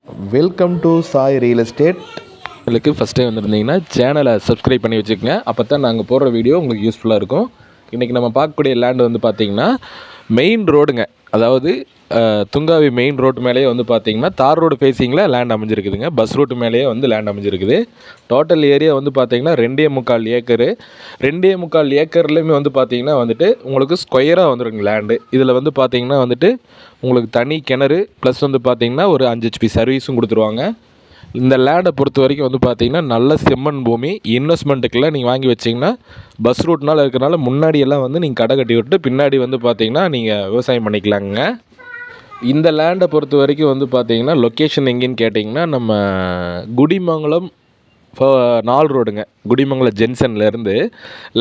Welcome to Sai real estate. உங்களுக்கு first time வந்திருந்தீங்கன்னா சேனலை subscribe பண்ணி வச்சுக்கோங்க. அப்போ தான் நாங்கள் போடுற வீடியோ உங்களுக்கு யூஸ்ஃபுல்லாக இருக்கும். இன்றைக்கி நம்ம பார்க்கக்கூடிய லேண்டு வந்து பார்த்திங்கன்னா மெயின் ரோடுங்க. அதாவது துங்காவி மெயின் ரோட்டு மேலேயே வந்து பார்த்திங்கன்னா தார் ரோடு ஃபேஸிங்கில் லேண்ட் அமைஞ்சிருக்குதுங்க. பஸ் ரூட்டு மேலேயே வந்து லேண்ட் அமைஞ்சிருக்குது. டோட்டல் ஏரியா வந்து பார்த்திங்கன்னா 2.25 ஏக்கரு. 2.25 ஏக்கர்லேயுமே வந்து பார்த்திங்கன்னா வந்துட்டு உங்களுக்கு ஸ்கொயராக வந்துருங்க லேண்டு. இதில் வந்து பார்த்திங்கன்னா வந்துட்டு உங்களுக்கு தனி கிணறு ப்ளஸ் வந்து பார்த்திங்கன்னா ஒரு 5 HP சர்வீஸும் கொடுத்துருவாங்க. இந்த லேண்டை பொறுத்த வரைக்கும் வந்து பார்த்திங்கன்னா நல்ல செம்மண் பூமி. இன்வெஸ்ட்மெண்ட்டுக்கெல்லாம் நீங்கள் வாங்கி வச்சிங்கன்னா பஸ் ரூட்னால் இருக்கிறனால முன்னாடியெல்லாம் வந்து நீங்கள் கடை கட்டி விட்டு பின்னாடி வந்து பார்த்திங்கன்னா நீங்கள் விவசாயம் பண்ணிக்கலாங்க. இந்த லேண்டை பொறுத்த வரைக்கும் வந்து பார்த்திங்கன்னா லொக்கேஷன் எங்கேன்னு கேட்டிங்கன்னா நம்ம குடிமங்கலம் 4 ரோடுங்க. குடிமங்கலம் ஜென்ஷன்லேருந்து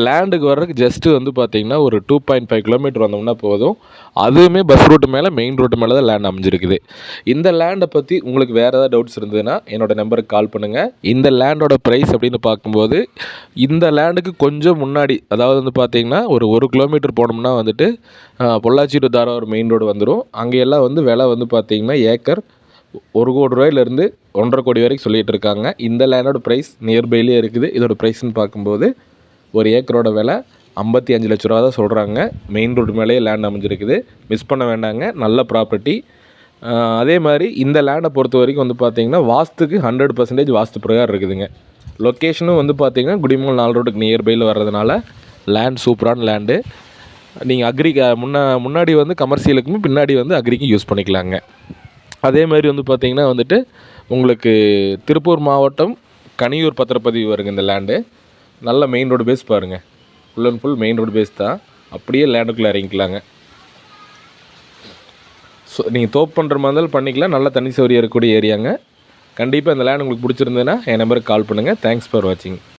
லேண்டுக்கு வர்றதுக்கு ஜஸ்ட்டு வந்து பார்த்திங்கன்னா ஒரு 2.5 கிலோமீட்டர் வந்தோம்னா போதும். அதுவுமே பஸ் ரூட்டு மேலே மெயின் ரோட்டு மேலே தான் லேண்ட் அமைஞ்சிருக்குது. இந்த லேண்டை பற்றி உங்களுக்கு வேறு ஏதாவது டவுட்ஸ் இருந்ததுன்னா என்னோடய நம்பருக்கு கால் பண்ணுங்கள். இந்த லேண்டோட ப்ரைஸ் அப்படின்னு பார்க்கும்போது இந்த லேண்டுக்கு கொஞ்சம் முன்னாடி, அதாவது வந்து பார்த்திங்கன்னா ஒரு 1 கிலோமீட்டர் போனோம்னா வந்துட்டு Pollachi to Tharavur main road வந்துடும். அங்கெல்லாம் வந்து விலை வந்து பார்த்திங்கன்னா ஏக்கர் 1 கோடி ரூபாயிலேருந்து 1.5 கோடி வரைக்கும் சொல்லிகிட்டு இருக்காங்க. இந்த லேண்டோட ப்ரைஸ் நியர்பைலேயே இருக்குது. இதோட ப்ரைஸ்ன்னு பார்க்கும்போது ஒரு ஏக்கரோட விலை 55 லட்ச ரூபா தான் சொல்கிறாங்க. மெயின் ரோடு மேலேயே லேண்ட் அமைஞ்சிருக்குது. மிஸ் பண்ண வேண்டாங்க, நல்ல ப்ராப்பர்ட்டி. அதே மாதிரி இந்த லேண்டை பொறுத்த வரைக்கும் வந்து பார்த்திங்கன்னா வாஸ்துக்கு 100% வாஸ்து பிரகாரம் இருக்குதுங்க. லொக்கேஷனும் வந்து பார்த்திங்கன்னா குடிமங்கலம் 4 ரோடுக்கு நியர்பையில் வர்றதுனால லேண்ட் சூப்பரான லேண்டு. நீங்கள் அக்ரிக்கு முன்னாடி வந்து கமர்ஷியலுக்குமே பின்னாடி வந்து அக்ரிக்கும் யூஸ் பண்ணிக்கலாங்க. அதே மாதிரி வந்து பார்த்திங்கன்னா வந்துட்டு உங்களுக்கு திருப்பூர் மாவட்டம் கனியூர் பத்திரப்பதிவு வருங்க இந்த லேண்டு. நல்ல மெயின் ரோடு பேஸ் பாருங்கள். Full and full main road face தான். அப்படியே லேண்டுக்குள்ளே இறங்கிக்கலாங்க. ஸோ நீங்கள் தோப்பு பண்ணுற மாதிரி இருந்தாலும் பண்ணிக்கலாம். நல்ல தனி சௌகரியம் இருக்கக்கூடிய ஏரியாங்க. கண்டிப்பாக இந்த லேண்ட் உங்களுக்கு பிடிச்சிருந்ததுன்னா என் நம்பருக்கு கால் பண்ணுங்கள். தேங்க்ஸ் ஃபார் வாட்சிங்.